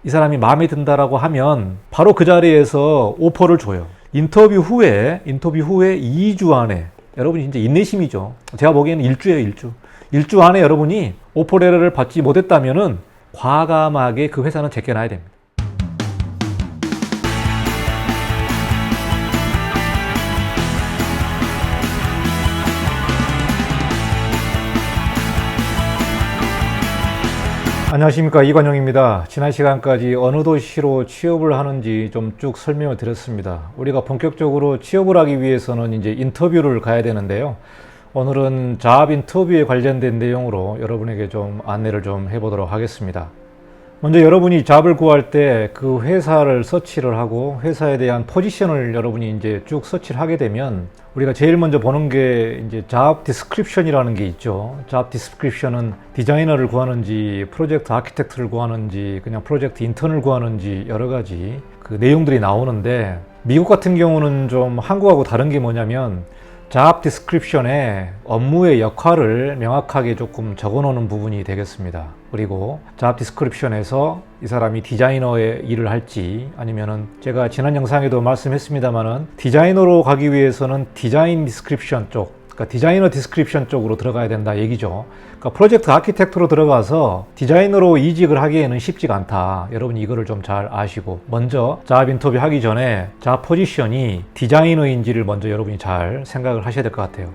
이 사람이 마음에 든다라고 하면 바로 그 자리에서 오퍼를 줘요. 인터뷰 후에 2주 안에, 여러분이 이제 인내심이죠. 제가 보기에는 일주예요. 일주 안에 여러분이 오퍼레터를 받지 못했다면은 과감하게 그 회사는 제껴놔야 됩니다. 안녕하십니까, 이관용입니다. 지난 시간까지 어느 도시로 취업을 하는지 좀 쭉 설명을 드렸습니다. 우리가 본격적으로 취업을 하기 위해서는 이제 인터뷰를 가야 되는데요. 오늘은 잡 인터뷰에 관련된 내용으로 여러분에게 좀 안내를 좀 해보도록 하겠습니다. 먼저 여러분이 잡을 구할 때 그 회사를 서치를 하고 회사에 대한 포지션을 여러분이 이제 쭉 서치를 하게 되면 우리가 제일 먼저 보는 게 이제 잡 디스크립션이라는 게 있죠. 잡 디스크립션은 디자이너를 구하는지, 프로젝트 아키텍트를 구하는지, 그냥 프로젝트 인턴을 구하는지 여러 가지 그 내용들이 나오는데, 미국 같은 경우는 좀 한국하고 다른 게 뭐냐면 잡 디스크립션에 업무의 역할을 명확하게 조금 적어 놓는 부분이 되겠습니다. 그리고 잡 디스크립션에서 이 사람이 디자이너의 일을 할지, 아니면은 제가 지난 영상에도 말씀했습니다만은 디자이너로 가기 위해서는 디자인 디스크립션 쪽, 그러니까 디자이너 디스크립션 쪽으로 들어가야 된다 얘기죠. 그러니까 프로젝트 아키텍트로 들어가서 디자이너로 이직을 하기에는 쉽지가 않다. 여러분이 이거를 좀 잘 아시고, 먼저 잡 인터뷰 하기 전에 잡 포지션이 디자이너인지를 먼저 여러분이 잘 생각을 하셔야 될 것 같아요.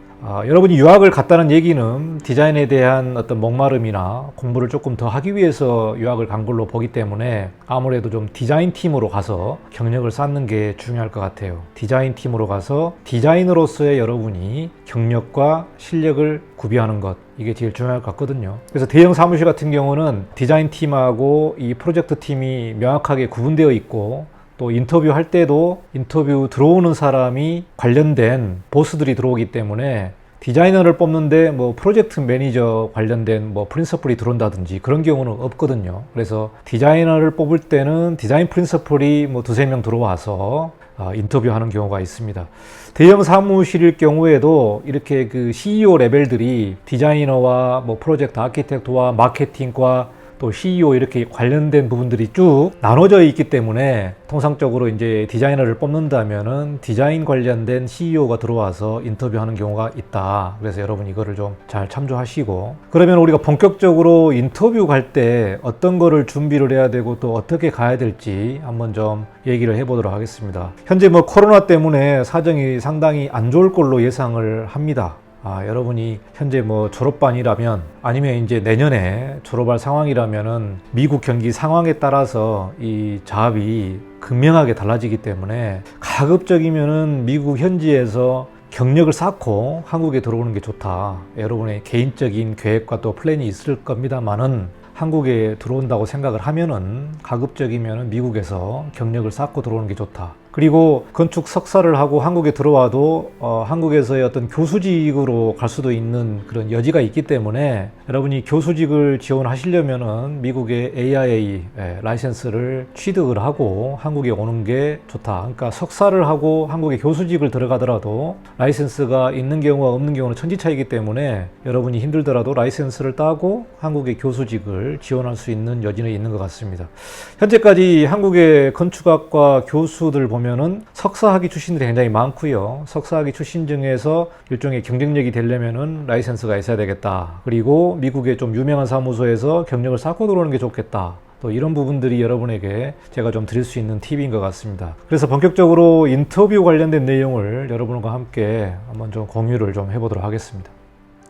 여러분이 유학을 갔다는 얘기는 디자인에 대한 어떤 목마름이나 공부를 조금 더 하기 위해서 유학을 간 걸로 보기 때문에 아무래도 좀 디자인 팀으로 가서 경력을 쌓는 게 중요할 것 같아요. 디자인 팀으로 가서 디자이너로서의 여러분이 경력과 실력을 구비하는 것, 이게 제일 중요할 것 같거든요. 그래서 대형 사무실 같은 경우는 디자인 팀하고 이 프로젝트 팀이 명확하게 구분되어 있고, 또 인터뷰 할 때도 인터뷰 들어오는 사람이 관련된 보스들이 들어오기 때문에 디자이너를 뽑는데 뭐 프로젝트 매니저 관련된 뭐 프린서플이 들어온다든지 그런 경우는 없거든요. 그래서 디자이너를 뽑을 때는 디자인 프린서플이 뭐 두세 명 들어와서 인터뷰하는 경우가 있습니다. 대형 사무실일 경우에도 이렇게 그 CEO 레벨들이 디자이너와 뭐 프로젝트 아키텍트와 마케팅과 또 CEO 이렇게 관련된 부분들이 쭉 나눠져 있기 때문에 통상적으로 이제 디자이너를 뽑는다면은 디자인 관련된 CEO가 들어와서 인터뷰하는 경우가 있다. 그래서 여러분 이거를 좀 잘 참조하시고, 그러면 우리가 본격적으로 인터뷰 갈 때 어떤 거를 준비를 해야 되고 또 어떻게 가야 될지 한번 좀 얘기를 해보도록 하겠습니다. 현재 뭐 코로나 때문에 사정이 상당히 안 좋을 걸로 예상을 합니다. 여러분이 현재 뭐 졸업반이라면, 아니면 이제 내년에 졸업할 상황이라면은 미국 경기 상황에 따라서 이 잡이 극명하게 달라지기 때문에 가급적이면은 미국 현지에서 경력을 쌓고 한국에 들어오는 게 좋다. 여러분의 개인적인 계획과 또 플랜이 있을 겁니다만은 한국에 들어온다고 생각을 하면은 가급적이면은 미국에서 경력을 쌓고 들어오는 게 좋다. 그리고 건축 석사를 하고 한국에 들어와도 한국에서의 어떤 교수직으로 갈 수도 있는 그런 여지가 있기 때문에 여러분이 교수직을 지원하시려면은 미국의 AIA 라이센스를 취득을 하고 한국에 오는 게 좋다. 그러니까 석사를 하고 한국에 교수직을 들어가더라도 라이센스가 있는 경우와 없는 경우는 천지차이기 때문에 여러분이 힘들더라도 라이센스를 따고 한국의 교수직을 지원할 수 있는 여지는 있는 것 같습니다. 현재까지 한국의 건축학과 교수들 보면 석사학위 출신들이 굉장히 많고요. 석사학위 출신 중에서 일종의 경쟁력이 되려면은 라이센스가 있어야 되겠다. 그리고 미국의 좀 유명한 사무소에서 경력을 쌓고 들어오는 게 좋겠다. 또 이런 부분들이 여러분에게 제가 좀 드릴 수 있는 팁인 것 같습니다. 그래서 본격적으로 인터뷰 관련된 내용을 여러분과 함께 한번 좀 공유를 좀 해보도록 하겠습니다.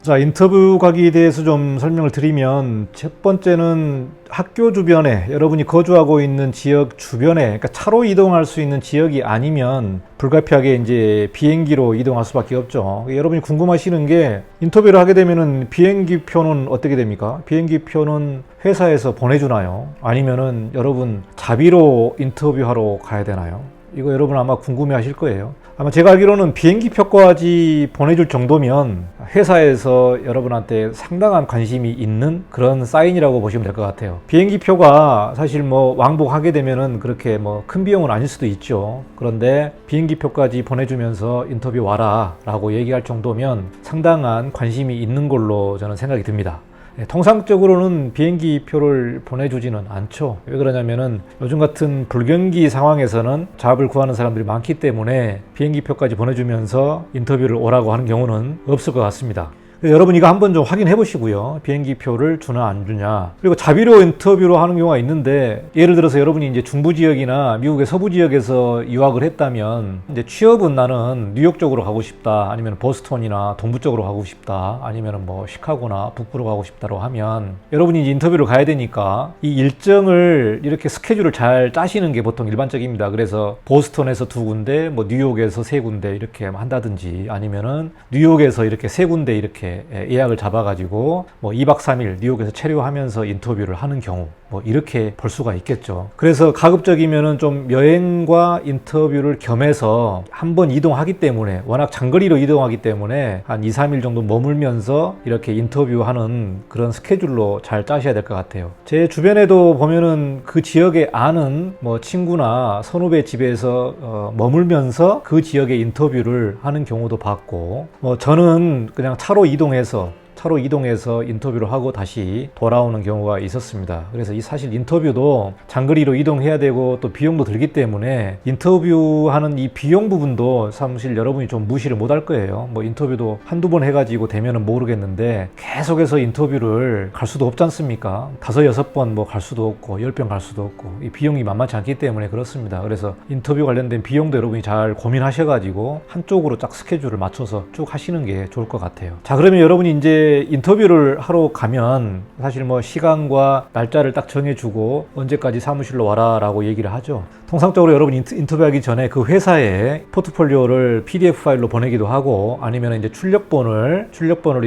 자, 인터뷰 가기에 대해서 좀 설명을 드리면, 첫 번째는 학교 주변에, 여러분이 거주하고 있는 지역 주변에, 그러니까 차로 이동할 수 있는 지역이 아니면 불가피하게 이제 비행기로 이동할 수밖에 없죠. 여러분이 궁금하시는 게, 인터뷰를 하게 되면은 비행기 표는 어떻게 됩니까? 비행기 표는 회사에서 보내주나요? 아니면은 여러분 자비로 인터뷰하러 가야 되나요? 이거 여러분 아마 궁금해 하실 거예요. 아마 제가 알기로는 비행기 표까지 보내줄 정도면 회사에서 여러분한테 상당한 관심이 있는 그런 사인이라고 보시면 될 것 같아요. 비행기 표가 사실 뭐 왕복하게 되면은 그렇게 뭐 큰 비용은 아닐 수도 있죠. 그런데 비행기 표까지 보내주면서 인터뷰 와라 라고 얘기할 정도면 상당한 관심이 있는 걸로 저는 생각이 듭니다. 통상적으로는 비행기 표를 보내주지는 않죠. 왜 그러냐면은 요즘 같은 불경기 상황에서는 잡을 구하는 사람들이 많기 때문에 비행기 표까지 보내주면서 인터뷰를 오라고 하는 경우는 없을 것 같습니다. 여러분 이거 한번 좀 확인해 보시고요. 비행기 표를 주나 안 주냐. 그리고 자비로 인터뷰로 하는 경우가 있는데, 예를 들어서 여러분이 이제 중부 지역이나 미국의 서부 지역에서 유학을 했다면, 이제 취업은 나는 뉴욕 쪽으로 가고 싶다, 아니면 보스턴이나 동부 쪽으로 가고 싶다, 아니면 뭐 시카고나 북부로 가고 싶다로 하면, 여러분이 이제 인터뷰를 가야 되니까 이 일정을 이렇게 스케줄을 잘 짜시는 게 보통 일반적입니다. 그래서 보스턴에서 2군데, 뭐 뉴욕에서 3군데 이렇게 한다든지, 아니면은 뉴욕에서 이렇게 3군데 이렇게 예약을 잡아가지고 뭐 2박 3일 뉴욕에서 체류하면서 인터뷰를 하는 경우, 뭐 이렇게 볼 수가 있겠죠. 그래서 가급적이면은 좀 여행과 인터뷰를 겸해서 한번 이동하기 때문에, 워낙 장거리로 이동하기 때문에 한 2, 3일 정도 머물면서 이렇게 인터뷰하는 그런 스케줄로 잘 짜셔야 될 것 같아요. 제 주변에도 보면은 그 지역에 아는 뭐 친구나 선후배 집에서 머물면서 그 지역의 인터뷰를 하는 경우도 봤고, 뭐 저는 그냥 차로 이동해서 인터뷰를 하고 다시 돌아오는 경우가 있었습니다. 그래서 이 사실 인터뷰도 장거리로 이동해야 되고 또 비용도 들기 때문에 인터뷰하는 이 비용 부분도 사실 여러분이 좀 무시를 못할 거예요. 뭐 인터뷰도 한두 번 해가지고 되면은 모르겠는데, 계속해서 인터뷰를 갈 수도 없지 않습니까? 5, 6번 뭐 갈 수도 없고 10번 갈 수도 없고, 이 비용이 만만치 않기 때문에 그렇습니다. 그래서 인터뷰 관련된 비용도 여러분이 잘 고민하셔가지고 한쪽으로 딱 스케줄을 맞춰서 쭉 하시는 게 좋을 것 같아요. 자, 그러면 여러분이 이제 인터뷰를 하러 가면 사실 뭐 시간과 날짜를 딱 정해주고 언제까지 사무실로 와라 라고 얘기를 하죠. 통상적으로 여러분 인터뷰하기 전에 그 회사에 포트폴리오를 PDF 파일로 보내기도 하고, 아니면 이제 출력본을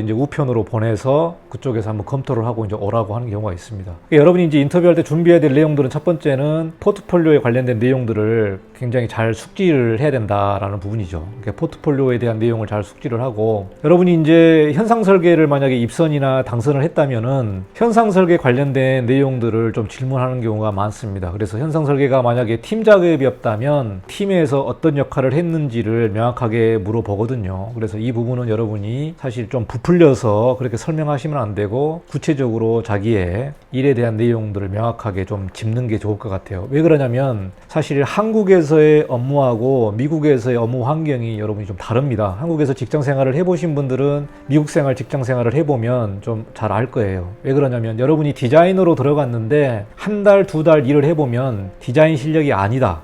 이제 우편으로 보내서 그쪽에서 한번 검토를 하고 이제 오라고 하는 경우가 있습니다. 그러니까 여러분이 이제 인터뷰할 때 준비해야 될 내용들은, 첫 번째는 포트폴리오에 관련된 내용들을 굉장히 잘 숙지를 해야 된다라는 부분이죠. 그러니까 포트폴리오에 대한 내용을 잘 숙지를 하고, 여러분이 이제 현상 설계를 만약에 입선이나 당선을 했다면은 현상 설계 관련된 내용들을 좀 질문하는 경우가 많습니다. 그래서 현상 설계가 만약에 팀 작업이었다면 팀에서 어떤 역할을 했는지를 명확하게 물어보거든요. 그래서 이 부분은 여러분이 사실 좀 부풀려서 그렇게 설명하시면 안 되고, 구체적으로 자기의 일에 대한 내용들을 명확하게 좀 짚는 게 좋을 것 같아요. 왜 그러냐면 사실 한국에서의 업무하고 미국에서의 업무 환경이 여러분이 좀 다릅니다. 한국에서 직장 생활을 해보신 분들은 미국 생활, 직장 생활을 해보면 좀 잘 알 거예요. 왜 그러냐면 여러분이 디자이너로 들어갔는데 한 달, 2달 일을 해보면 디자인 실력이 아니다.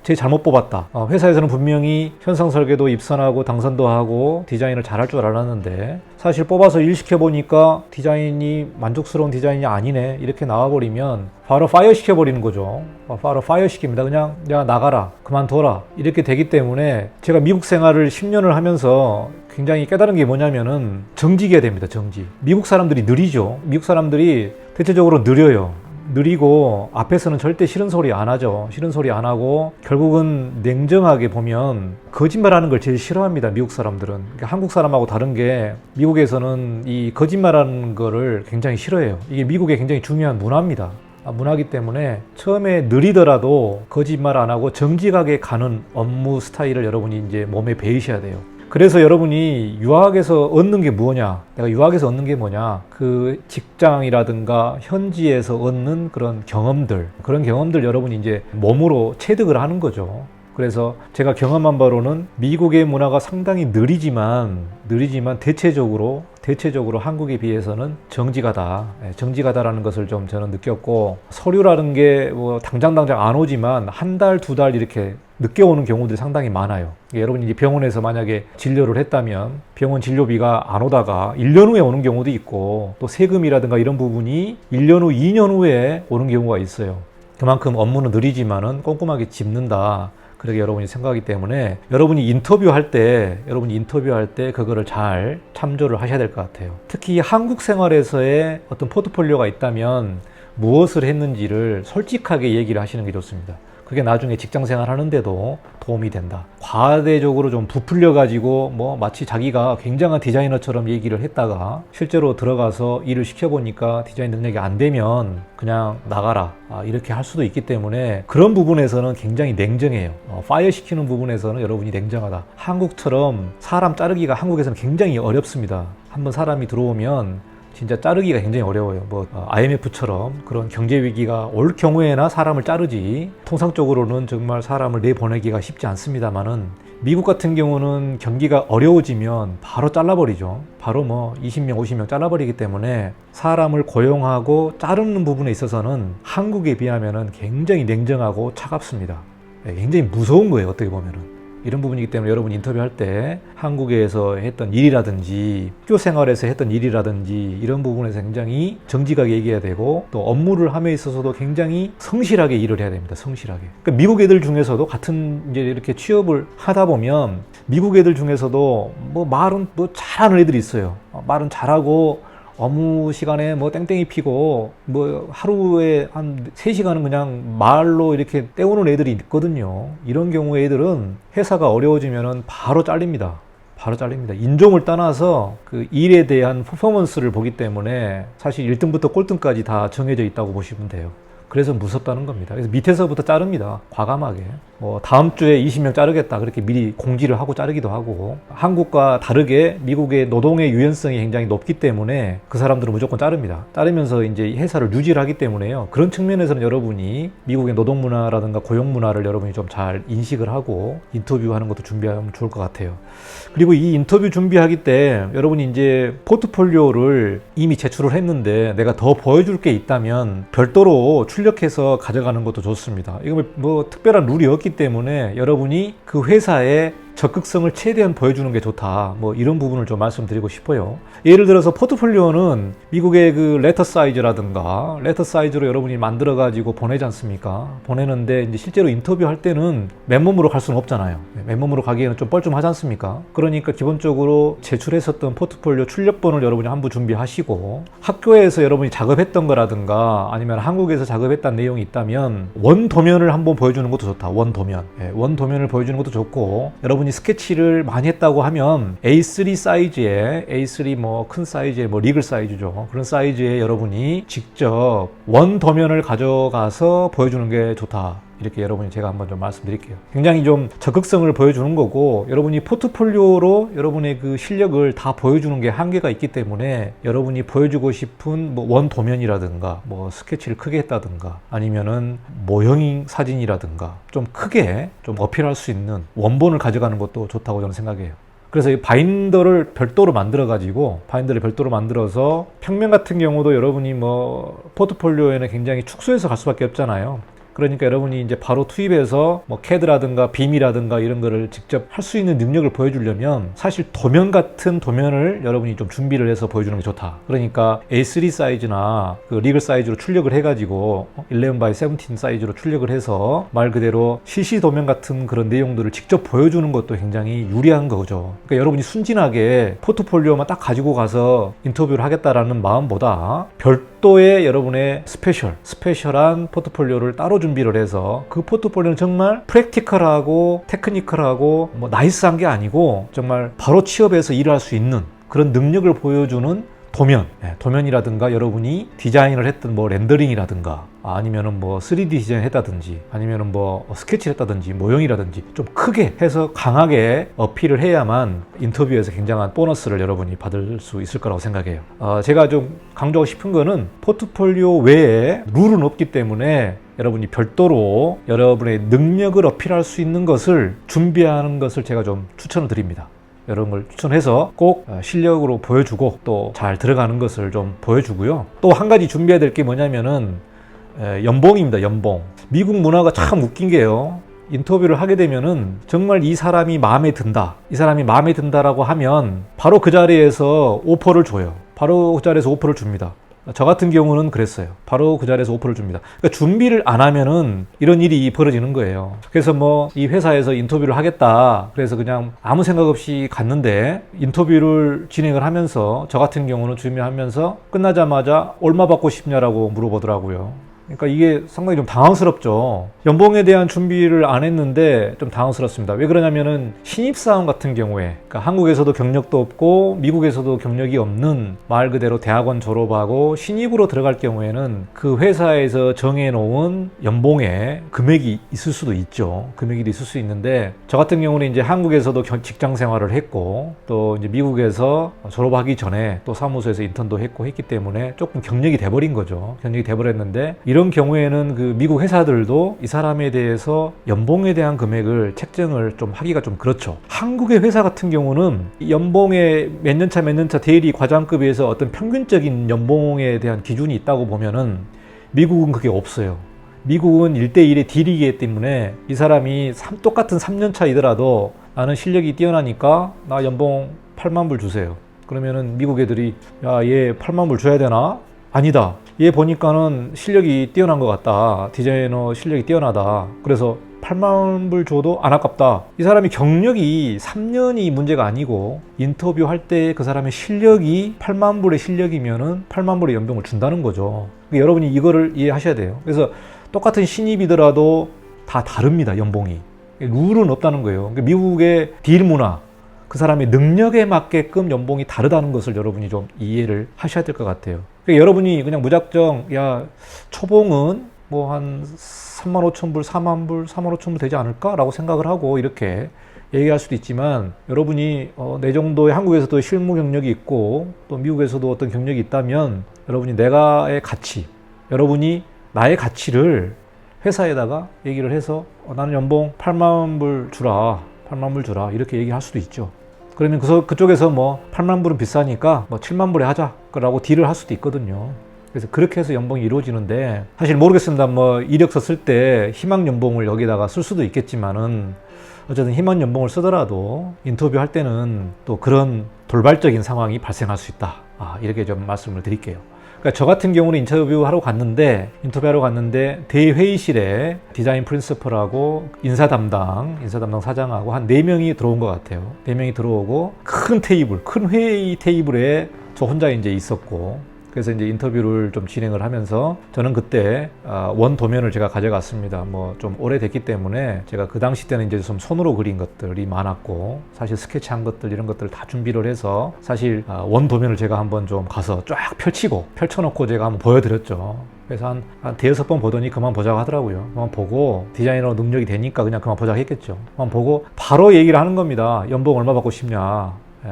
쟤 잘못 뽑았다. 회사에서는 분명히 현상 설계도 입선하고 당선도 하고 디자인을 잘할 줄 알았는데, 사실 뽑아서 일 시켜보니까 디자인이 만족스러운 디자인이 아니네, 이렇게 나와버리면 바로 파이어 시켜버리는 거죠. 바로 파이어 시킵니다. 그냥 야 나가라, 그만둬라, 이렇게 되기 때문에 제가 미국 생활을 10년을 하면서 굉장히 깨달은 게 뭐냐면은 정직해야 됩니다. 정직. 미국 사람들이 느리죠. 미국 사람들이 대체적으로 느리고 앞에서는 절대 싫은 소리 안 하죠. 싫은 소리 안 하고 결국은 냉정하게 보면 거짓말하는 걸 제일 싫어합니다. 미국 사람들은. 그러니까 한국 사람하고 다른 게, 미국에서는 이 거짓말하는 거를 굉장히 싫어해요. 이게 미국의 굉장히 중요한 문화입니다. 문화이기 때문에 처음에 느리더라도 거짓말 안 하고 정직하게 가는 업무 스타일을 여러분이 이제 몸에 배이셔야 돼요. 그래서 여러분이 유학에서 얻는 게 뭐냐, 내가 유학에서 얻는 게 뭐냐, 그 직장이라든가 현지에서 얻는 그런 경험들 여러분이 이제 몸으로 체득을 하는 거죠. 그래서 제가 경험한 바로는 미국의 문화가 상당히 느리지만 대체적으로 한국에 비해서는 정직하다라는 것을 좀 저는 느꼈고, 서류라는 게 뭐 당장 안 오지만 한 달, 2달 이렇게 늦게 오는 경우들이 상당히 많아요. 여러분이 이제 병원에서 만약에 진료를 했다면 병원 진료비가 안 오다가 1년 후에 오는 경우도 있고, 또 세금이라든가 이런 부분이 1년 후, 2년 후에 오는 경우가 있어요. 그만큼 업무는 느리지만은 꼼꼼하게 짚는다, 그렇게 여러분이 생각하기 때문에 여러분이 인터뷰할 때 그거를 잘 참조를 하셔야 될 것 같아요. 특히 한국 생활에서의 어떤 포트폴리오가 있다면 무엇을 했는지를 솔직하게 얘기를 하시는 게 좋습니다. 그게 나중에 직장 생활 하는데도 도움이 된다. 과대적으로 좀 부풀려가지고 뭐 마치 자기가 굉장한 디자이너처럼 얘기를 했다가 실제로 들어가서 일을 시켜보니까 디자인 능력이 안 되면 그냥 나가라, 이렇게 할 수도 있기 때문에 그런 부분에서는 굉장히 냉정해요. 파이어 시키는 부분에서는 여러분이 냉정하다. 한국처럼 사람 자르기가 한국에서는 굉장히 어렵습니다. 한번 사람이 들어오면 진짜 자르기가 굉장히 어려워요. 뭐 IMF처럼 그런 경제 위기가 올 경우에나 사람을 자르지 통상적으로는 정말 사람을 내보내기가 쉽지 않습니다만은 미국 같은 경우는 경기가 어려워지면 바로 잘라버리죠. 바로 뭐 20명, 50명 잘라버리기 때문에 사람을 고용하고 자르는 부분에 있어서는 한국에 비하면 굉장히 냉정하고 차갑습니다. 굉장히 무서운 거예요, 어떻게 보면은. 이런 부분이기 때문에 여러분 인터뷰할 때 한국에서 했던 일이라든지 학교 생활에서 했던 일이라든지 이런 부분에서 굉장히 정직하게 얘기해야 되고 또 업무를 함에 있어서도 굉장히 성실하게 일을 해야 됩니다. 성실하게. 그러니까 미국 애들 중에서도 같은 이제 이렇게 취업을 하다 보면 미국 애들 중에서도 뭐 말은 뭐 잘하는 애들이 있어요. 말은 잘하고 업무 시간에 뭐 땡땡이 피고 뭐 하루에 한 3시간은 그냥 말로 이렇게 때우는 애들이 있거든요. 이런 경우에 애들은 회사가 어려워지면은 바로 잘립니다. 바로 잘립니다. 인종을 떠나서 그 일에 대한 퍼포먼스를 보기 때문에 사실 1등부터 꼴등까지 다 정해져 있다고 보시면 돼요. 그래서 무섭다는 겁니다. 그래서 밑에서부터 자릅니다. 과감하게. 뭐 다음 주에 20명 자르겠다 그렇게 미리 공지를 하고 자르기도 하고 한국과 다르게 미국의 노동의 유연성이 굉장히 높기 때문에 그 사람들은 무조건 자릅니다. 자르면서 이제 회사를 유지를 하기 때문에요. 그런 측면에서는 여러분이 미국의 노동 문화라든가 고용 문화를 여러분이 좀 잘 인식을 하고 인터뷰하는 것도 준비하면 좋을 것 같아요. 그리고 이 인터뷰 준비하기 때 여러분이 이제 포트폴리오를 이미 제출을 했는데 내가 더 보여줄 게 있다면 별도로 출력해서 가져가는 것도 좋습니다. 이거 뭐 특별한 룰이 없기 때문에 여러분이 그 회사의 적극성을 최대한 보여주는 게 좋다. 뭐 이런 부분을 좀 말씀드리고 싶어요. 예를 들어서 포트폴리오는 미국의 그 레터 사이즈라든가 레터 사이즈로 여러분이 만들어 가지고 보내지 않습니까? 보내는데 이제 실제로 인터뷰할 때는 맨몸으로 갈 수는 없잖아요. 맨몸으로 가기에는 좀 뻘쭘하지 않습니까? 그러니까 기본적으로 제출했었던 포트폴리오 출력본을 여러분이 한부 준비하시고 학교에서 여러분이 작업했던 거라든가 아니면 한국에서 작업했던 내용이 있다면 원도면을 한번 보여주는 것도 좋다. 원도면. 원도면을 보여주는 것도 좋고 여러분 스케치를 많이 했다고 하면 A3 사이즈에 A3 뭐 큰 사이즈의 뭐 리글 사이즈죠. 그런 사이즈에 여러분이 직접 원 도면을 가져가서 보여주는 게 좋다. 이렇게 여러분이 제가 한번 좀 말씀드릴게요. 굉장히 좀 적극성을 보여주는 거고 여러분이 포트폴리오로 여러분의 그 실력을 다 보여주는 게 한계가 있기 때문에 여러분이 보여주고 싶은 뭐 원 도면이라든가 뭐 스케치를 크게 했다든가 아니면은 모형 사진이라든가 좀 크게 좀 어필할 수 있는 원본을 가져가는 것도 좋다고 저는 생각해요. 그래서 이 바인더를 별도로 만들어서 평면 같은 경우도 여러분이 뭐 포트폴리오에는 굉장히 축소해서 갈 수밖에 없잖아요. 그러니까 여러분이 이제 바로 투입해서 뭐 CAD라든가 BIM이라든가 이런 거를 직접 할 수 있는 능력을 보여주려면 사실 도면 같은 도면을 여러분이 좀 준비를 해서 보여주는 게 좋다. 그러니까 A3 사이즈나 그 리글 사이즈로 출력을 해가지고 11x17 사이즈로 출력을 해서 말 그대로 CC 도면 같은 그런 내용들을 직접 보여주는 것도 굉장히 유리한 거죠. 그러니까 여러분이 순진하게 포트폴리오만 딱 가지고 가서 인터뷰를 하겠다라는 마음보다 별도의 여러분의 스페셜한 포트폴리오를 따로 준비를 해서 그 포트폴리오는 정말 프랙티컬하고 테크니컬하고 뭐 나이스한 게 아니고 정말 바로 취업해서 일할 수 있는 그런 능력을 보여주는 도면이라든가 여러분이 디자인을 했던 뭐 렌더링이라든가 아니면은 뭐 3D 디자인 했다든지 아니면은 뭐 스케치를 했다든지 모형이라든지 좀 크게 해서 강하게 어필을 해야만 인터뷰에서 굉장한 보너스를 여러분이 받을 수 있을 거라고 생각해요. 제가 좀 강조하고 싶은 거는 포트폴리오 외에 룰은 없기 때문에 여러분이 별도로 여러분의 능력을 어필할 수 있는 것을 준비하는 것을 제가 좀 추천을 드립니다. 이런 걸 추천해서 꼭 실력으로 보여주고 또 잘 들어가는 것을 좀 보여주고요. 또 한 가지 준비해야 될 게 뭐냐면은 연봉입니다. 연봉. 미국 문화가 참 웃긴 게요. 인터뷰를 하게 되면은 정말 이 사람이 마음에 든다라고 하면 바로 그 자리에서 오퍼를 줘요. 바로 그 자리에서 오퍼를 줍니다. 저 같은 경우는 그랬어요. 바로 그 자리에서 오퍼를 줍니다. 그러니까 준비를 안 하면은 이런 일이 벌어지는 거예요. 그래서 뭐 이 회사에서 인터뷰를 하겠다. 그래서 그냥 아무 생각 없이 갔는데 인터뷰를 진행을 하면서 저 같은 경우는 준비하면서 끝나자마자 얼마 받고 싶냐라고 물어보더라고요. 그러니까 이게 상당히 좀 당황스럽죠. 연봉에 대한 준비를 안 했는데 좀 당황스럽습니다. 왜 그러냐면은 신입사원 같은 경우에, 그러니까 한국에서도 경력도 없고 미국에서도 경력이 없는, 말 그대로 대학원 졸업하고 신입으로 들어갈 경우에는 그 회사에서 정해놓은 연봉에 금액이 있을 수도 있죠. 금액이 있을 수 있는데, 저 같은 경우는 이제 한국에서도 직장 생활을 했고 또 이제 미국에서 졸업하기 전에 또 사무소에서 인턴도 했고 했기 때문에 조금 경력이 돼버린 거죠. 경력이 돼버렸는데, 이런 경우에는 그 미국 회사들도 이 사람에 대해서 연봉에 대한 금액을 책정을 좀 하기가 좀 그렇죠. 한국의 회사 같은 경우는 연봉의 몇 년차 대리 과장급에서 어떤 평균적인 연봉에 대한 기준이 있다고 보면은 미국은 그게 없어요. 미국은 1대1의 딜이기 때문에 이 사람이 똑같은 3년차이더라도 나는 실력이 뛰어나니까 나 연봉 8만 불 주세요. 그러면은 미국 애들이 야, 얘 8만 불 줘야 되나? 아니다. 얘 보니까는 실력이 뛰어난 것 같다. 디자이너 실력이 뛰어나다. 그래서 8만 불 줘도 안 아깝다. 이 사람이 경력이 3년이 문제가 아니고 인터뷰할 때 그 사람의 실력이 8만 불의 실력이면은 8만 불의 연봉을 준다는 거죠. 그러니까 여러분이 이거를 이해하셔야 돼요. 그래서 똑같은 신입이더라도 다 다릅니다. 연봉이. 룰은 없다는 거예요. 그러니까 미국의 딜 문화, 그 사람의 능력에 맞게끔 연봉이 다르다는 것을 여러분이 좀 이해를 하셔야 될 것 같아요. 그러니까 여러분이 그냥 무작정 야 초봉은 뭐 한 3만 5천 불, 4만 불, 4만 5천 불 되지 않을까? 라고 생각을 하고 이렇게 얘기할 수도 있지만, 여러분이 내 정도의 한국에서도 실무 경력이 있고 또 미국에서도 어떤 경력이 있다면 여러분이 내가의 가치, 여러분이 나의 가치를 회사에다가 얘기를 해서 나는 연봉 8만 불 주라, 8만 불 주라 이렇게 얘기할 수도 있죠. 그러면 그쪽에서 뭐 8만 불은 비싸니까 뭐 7만 불에 하자 라고 딜을 할 수도 있거든요. 그래서 그렇게 해서 연봉이 이루어지는데, 사실 모르겠습니다. 뭐 이력서 쓸 때 희망 연봉을 여기다가 쓸 수도 있겠지만은 어쨌든 희망 연봉을 쓰더라도 인터뷰 할 때는 또 그런 돌발적인 상황이 발생할 수 있다. 이렇게 좀 말씀을 드릴게요. 그러니까 저 같은 경우는 인터뷰하러 갔는데 대회의실에 디자인 프린시플하고 인사 담당 사장하고 한 4명이 들어온 것 같아요. 4명이 들어오고 큰 회의 테이블에 저 혼자 이제 있었고, 그래서 이제 인터뷰를 좀 진행을 하면서 저는 그때 원 도면을 제가 가져갔습니다. 뭐 좀 오래됐기 때문에 제가 그 당시 때는 이제 좀 손으로 그린 것들이 많았고, 사실 스케치한 것들 이런 것들을 다 준비를 해서 사실 원 도면을 제가 한번 좀 가서 쫙 펼쳐놓고 제가 한번 보여드렸죠. 그래서 한 대여섯 번 보더니 그만 보자고 하더라고요. 그만 보고 디자이너 능력이 되니까 그냥 그만 보자고 했겠죠. 그만 보고 바로 얘기를 하는 겁니다. 연봉 얼마 받고 싶냐?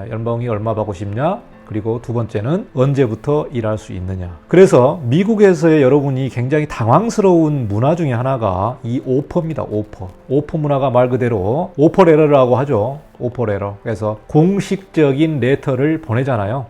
연봉이 얼마 받고 싶냐? 그리고 두 번째는 언제부터 일할 수 있느냐. 그래서 미국에서의 여러분이 굉장히 당황스러운 문화 중에 하나가 이 오퍼입니다. 오퍼 문화가 말 그대로 오퍼 레터라고 하죠. 오퍼 레터. 그래서 공식적인 레터를 보내잖아요.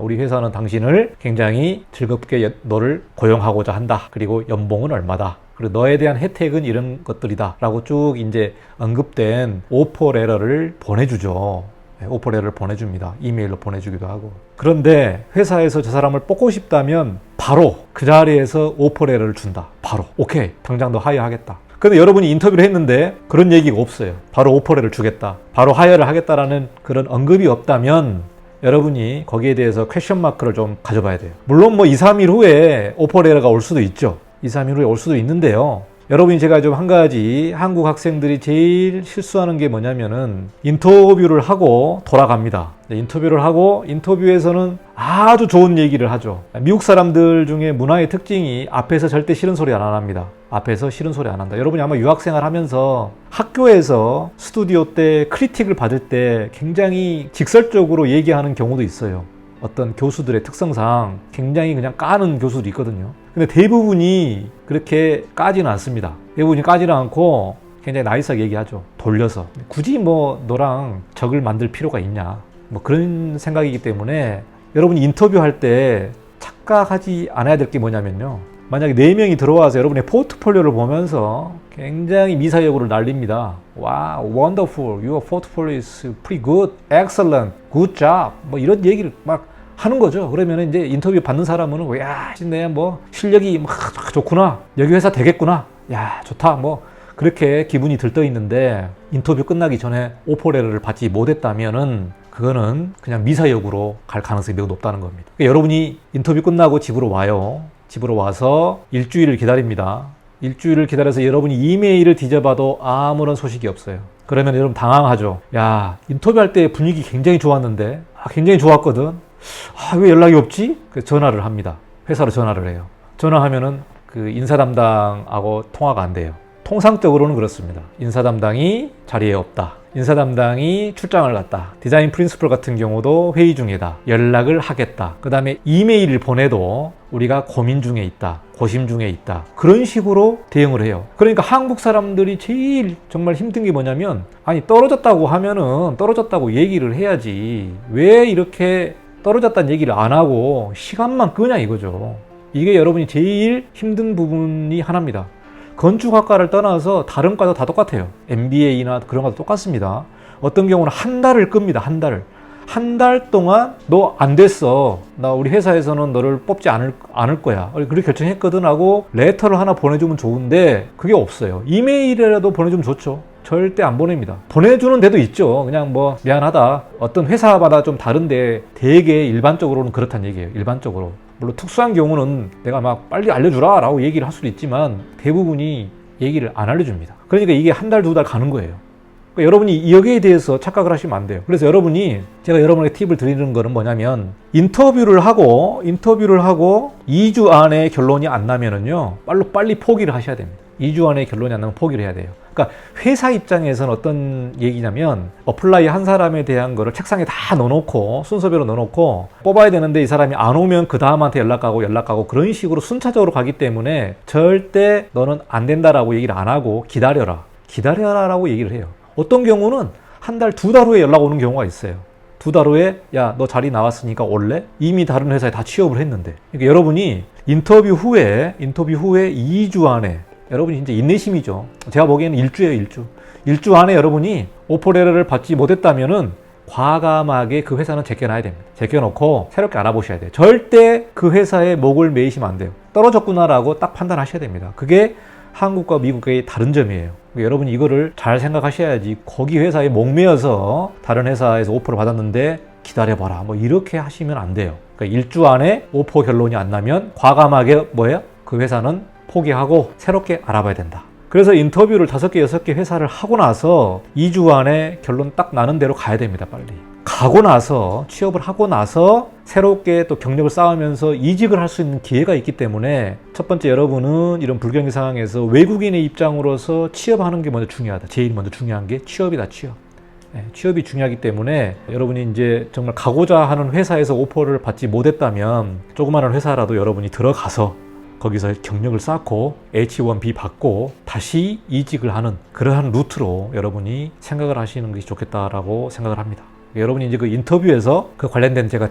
우리 회사는 당신을 굉장히 즐겁게 너를 고용하고자 한다. 그리고 연봉은 얼마다. 그리고 너에 대한 혜택은 이런 것들이다. 라고 쭉 이제 언급된 오퍼 레터를 보내주죠. 오퍼레를 보내줍니다. 이메일로 보내주기도 하고. 그런데 회사에서 저 사람을 뽑고 싶다면 바로 그 자리에서 오퍼레를 준다. 바로 오케이, 당장 너 하이어하겠다. 근데 여러분이 인터뷰를 했는데 그런 얘기가 없어요. 바로 오퍼레를 주겠다, 바로 하이어를 하겠다라는 그런 언급이 없다면 여러분이 거기에 대해서 퀘션 마크를 좀 가져봐야 돼요. 물론 뭐 2, 3일 후에 오퍼레가 올 수도 있죠. 2, 3일 후에 올 수도 있는데요. 여러분이 제가 좀 한 가지 한국 학생들이 제일 실수하는 게 뭐냐면은 인터뷰를 하고 돌아갑니다. 인터뷰를 하고 인터뷰에서는 아주 좋은 얘기를 하죠. 미국 사람들 중에 문화의 특징이 앞에서 절대 싫은 소리 안 합니다. 앞에서 싫은 소리 안 한다. 여러분이 아마 유학생활 하면서 학교에서 스튜디오 때 크리틱을 받을 때 굉장히 직설적으로 얘기하는 경우도 있어요. 어떤 교수들의 특성상 굉장히 그냥 까는 교수도 있거든요. 근데 대부분이 그렇게 까지는 않습니다. 대부분이 까지는 않고 굉장히 나이스하게 얘기하죠. 돌려서. 굳이 뭐 너랑 적을 만들 필요가 있냐. 뭐 그런 생각이기 때문에 여러분이 인터뷰할 때 착각하지 않아야 될 게 뭐냐면요. 만약에 4명이 들어와서 여러분의 포트폴리오를 보면서 굉장히 미사여구를 날립니다. 와, wonderful, your portfolio is pretty good, excellent, good job. 뭐 이런 얘기를 막 하는 거죠. 그러면 이제 인터뷰 받는 사람은 야, 내 뭐 실력이 막 좋구나, 여기 회사 되겠구나, 야, 좋다, 뭐 그렇게 기분이 들떠 있는데 인터뷰 끝나기 전에 오퍼레를 받지 못했다면은 그거는 그냥 미사여구로 갈 가능성이 매우 높다는 겁니다. 그러니까 여러분이 인터뷰 끝나고 집으로 와요. 집으로 와서 일주일을 기다립니다. 일주일을 기다려서 여러분이 이메일을 뒤져봐도 아무런 소식이 없어요. 그러면 여러분 당황하죠. 야, 인터뷰할 때 분위기 굉장히 좋았는데, 굉장히 좋았거든. 왜 연락이 없지? 전화를 합니다. 회사로 전화를 해요. 전화하면은 그 인사 담당하고 통화가 안 돼요. 통상적으로는 그렇습니다. 인사 담당이 자리에 없다. 인사 담당이 출장을 갔다. 디자인 프린시플 같은 경우도 회의 중이다. 연락을 하겠다. 그 다음에 이메일을 보내도 우리가 고민 중에 있다. 고심 중에 있다. 그런 식으로 대응을 해요. 그러니까 한국 사람들이 제일 정말 힘든 게 뭐냐면, 아니 떨어졌다고 하면은 떨어졌다고 얘기를 해야지. 왜 이렇게 떨어졌다는 얘기를 안 하고 시간만 끄냐 이거죠. 이게 여러분이 제일 힘든 부분이 하나입니다. 건축학과를 떠나서 다른 과도 다 똑같아요. MBA나 그런 것도 똑같습니다. 어떤 경우는 한 달을 끕니다. 한 달을. 한 달 동안 너 안 됐어. 나 우리 회사에서는 너를 뽑지 않을 거야. 그렇게 결정했거든 하고 레터를 하나 보내주면 좋은데 그게 없어요. 이메일이라도 보내주면 좋죠. 절대 안 보냅니다. 보내주는 데도 있죠. 그냥 뭐 미안하다. 어떤 회사마다 좀 다른데 되게 일반적으로는 그렇다는 얘기예요. 일반적으로. 물론 특수한 경우는 내가 막 빨리 알려주라 라고 얘기를 할 수도 있지만 대부분이 얘기를 안 알려줍니다. 그러니까 이게 한 달, 두 달 가는 거예요. 그러니까 여러분이 여기에 대해서 착각을 하시면 안 돼요. 그래서 여러분이 제가 여러분에게 팁을 드리는 거는 뭐냐면 인터뷰를 하고 2주 안에 결론이 안 나면은요 빨리 포기를 하셔야 됩니다. 2주 안에 결론이 안 나면 포기를 해야 돼요. 그러니까 회사 입장에서는 어떤 얘기냐면 어플라이 한 사람에 대한 거를 책상에 다 넣어놓고 순서별로 넣어놓고 뽑아야 되는데 이 사람이 안 오면 그 다음한테 연락하고 그런 식으로 순차적으로 가기 때문에 절대 너는 안 된다라고 얘기를 안 하고 기다려라라고 얘기를 해요. 어떤 경우는 한 달, 두 달 후에 연락 오는 경우가 있어요. 두 달 후에 야, 너 자리 나왔으니까 올래? 이미 다른 회사에 다 취업을 했는데. 그러니까 여러분이 인터뷰 후에 2주 안에 여러분이 이제 인내심이죠. 제가 보기에는 일주예요. 일주 안에 여러분이 오퍼레터를 받지 못했다면은 과감하게 그 회사는 제껴놔야 됩니다. 제껴놓고 새롭게 알아보셔야 돼요. 절대 그 회사에 목을 매이시면 안 돼요. 떨어졌구나라고 딱 판단하셔야 됩니다. 그게 한국과 미국의 다른 점이에요. 여러분이 이거를 잘 생각하셔야지 거기 회사에 목매어서 다른 회사에서 오퍼를 받았는데 기다려봐라 뭐 이렇게 하시면 안 돼요. 그러니까 일주 안에 오퍼 결론이 안 나면 과감하게 그 회사는 포기하고 새롭게 알아봐야 된다. 그래서 인터뷰를 5개, 6개 회사를 하고 나서 2주 안에 결론 딱 나는 대로 가야 됩니다. 빨리. 가고 나서 취업을 하고 나서 새롭게 또 경력을 쌓으면서 이직을 할 수 있는 기회가 있기 때문에 첫 번째 여러분은 이런 불경기 상황에서 외국인의 입장으로서 취업하는 게 먼저 중요하다. 제일 먼저 중요한 게 취업이다. 취업. 취업이 중요하기 때문에 여러분이 이제 정말 가고자 하는 회사에서 오퍼를 받지 못했다면 조그마한 회사라도 여러분이 들어가서 거기서 경력을 쌓고 H1B 받고 다시 이직을 하는 그러한 루트로 여러분이 생각을 하시는 것이 좋겠다라고 생각을 합니다. 여러분이 이제 그 인터뷰에서 그 관련된 제가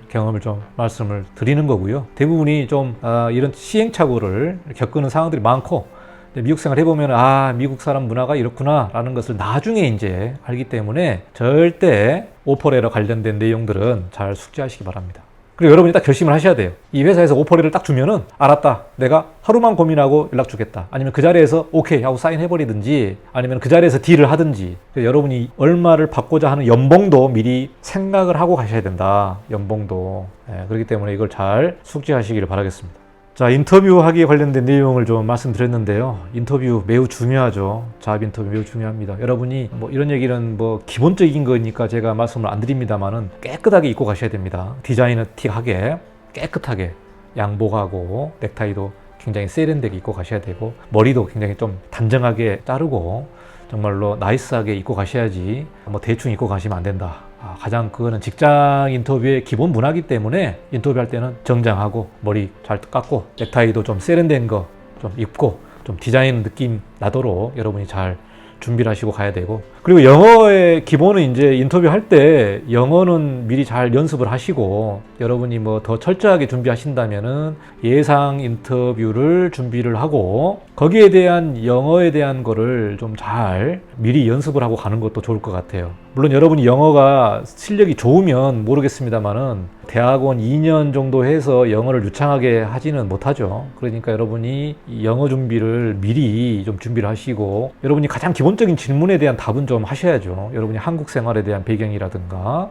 경험을 좀 말씀을 드리는 거고요. 대부분이 좀 이런 시행착오를 겪는 상황들이 많고 미국 생활 해보면 미국 사람 문화가 이렇구나 라는 것을 나중에 이제 알기 때문에 절대 오퍼레터 관련된 내용들은 잘 숙지하시기 바랍니다. 그리고 여러분이 딱 결심을 하셔야 돼요. 이 회사에서 오퍼레터를 딱 주면은 알았다. 내가 하루만 고민하고 연락 주겠다. 아니면 그 자리에서 오케이 하고 사인해버리든지 아니면 그 자리에서 딜을 하든지 여러분이 얼마를 받고자 하는 연봉도 미리 생각을 하고 가셔야 된다. 연봉도. 그렇기 때문에 이걸 잘 숙지하시기를 바라겠습니다. 자, 인터뷰하기에 관련된 내용을 좀 말씀드렸는데요. 인터뷰 매우 중요하죠. 잡 인터뷰 매우 중요합니다. 여러분이 뭐 이런 얘기는 뭐 기본적인 거니까 제가 말씀을 안 드립니다만은 깨끗하게 입고 가셔야 됩니다. 디자이너틱하게 깨끗하게 양복하고 넥타이도 굉장히 세련되게 입고 가셔야 되고 머리도 굉장히 좀 단정하게 자르고 정말로 나이스하게 입고 가셔야지 뭐 대충 입고 가시면 안 된다. 가장 그거는 직장 인터뷰의 기본 문화이기 때문에 인터뷰할 때는 정장하고 머리 잘 깎고 넥타이도 좀 세련된 거 좀 입고 좀 디자인 느낌 나도록 여러분이 잘 준비를 하시고 가야 되고 그리고 영어의 기본은 이제 인터뷰 할 때 영어는 미리 잘 연습을 하시고 여러분이 뭐 더 철저하게 준비하신다면은 예상 인터뷰를 준비를 하고 거기에 대한 영어에 대한 거를 좀 잘 미리 연습을 하고 가는 것도 좋을 것 같아요. 물론 여러분이 영어가 실력이 좋으면 모르겠습니다만은 대학원 2년 정도 해서 영어를 유창하게 하지는 못하죠. 그러니까 여러분이 영어 준비를 미리 좀 준비를 하시고 여러분이 가장 기본적인 질문에 대한 답은 좀 하셔야죠. 여러분이 한국 생활에 대한 배경이라든가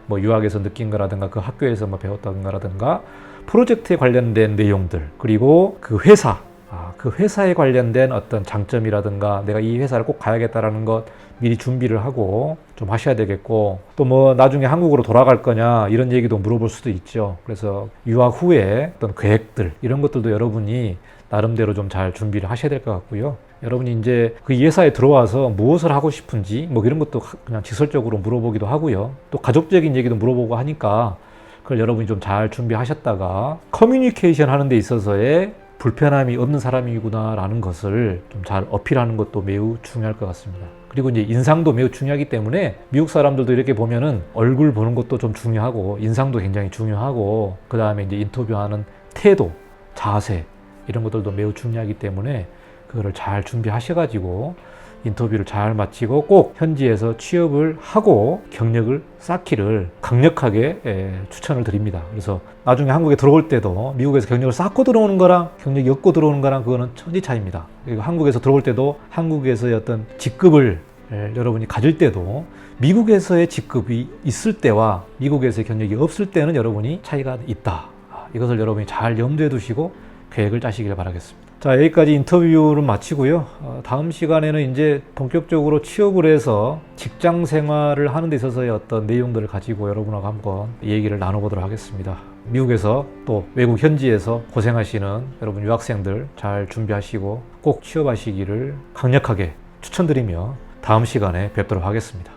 뭐 유학에서 느낀 거라든가 그 학교에서 뭐 배웠던 거라든가 프로젝트에 관련된 내용들, 그리고 그 회사, 그 회사에 관련된 어떤 장점이라든가 내가 이 회사를 꼭 가야겠다라는 것 미리 준비를 하고 좀 하셔야 되겠고, 또 뭐 나중에 한국으로 돌아갈 거냐 이런 얘기도 물어볼 수도 있죠. 그래서 유학 후에 어떤 계획들 이런 것들도 여러분이 나름대로 좀 잘 준비를 하셔야 될 것 같고요. 여러분이 이제 그 회사에 들어와서 무엇을 하고 싶은지 뭐 이런 것도 그냥 직설적으로 물어보기도 하고요. 또 가족적인 얘기도 물어보고 하니까 그걸 여러분이 좀 잘 준비하셨다가 커뮤니케이션 하는 데 있어서의 불편함이 없는 사람이구나 라는 것을 좀 잘 어필하는 것도 매우 중요할 것 같습니다. 그리고 이제 인상도 매우 중요하기 때문에 미국 사람들도 이렇게 보면은 얼굴 보는 것도 좀 중요하고 인상도 굉장히 중요하고, 그 다음에 이제 인터뷰하는 태도, 자세 이런 것들도 매우 중요하기 때문에 그거를 잘 준비하셔가지고 인터뷰를 잘 마치고 꼭 현지에서 취업을 하고 경력을 쌓기를 강력하게 추천을 드립니다. 그래서 나중에 한국에 들어올 때도 미국에서 경력을 쌓고 들어오는 거랑 경력이 없고 들어오는 거랑 그거는 천지 차이입니다. 그리고 한국에서 들어올 때도 한국에서의 어떤 직급을 여러분이 가질 때도 미국에서의 직급이 있을 때와 미국에서의 경력이 없을 때는 여러분이 차이가 있다. 이것을 여러분이 잘 염두에 두시고 계획을 짜시길 바라겠습니다. 자, 여기까지 인터뷰를 마치고요. 다음 시간에는 이제 본격적으로 취업을 해서 직장 생활을 하는 데 있어서의 어떤 내용들을 가지고 여러분하고 한번 얘기를 나눠보도록 하겠습니다. 미국에서 또 외국 현지에서 고생하시는 여러분 유학생들 잘 준비하시고 꼭 취업하시기를 강력하게 추천드리며 다음 시간에 뵙도록 하겠습니다.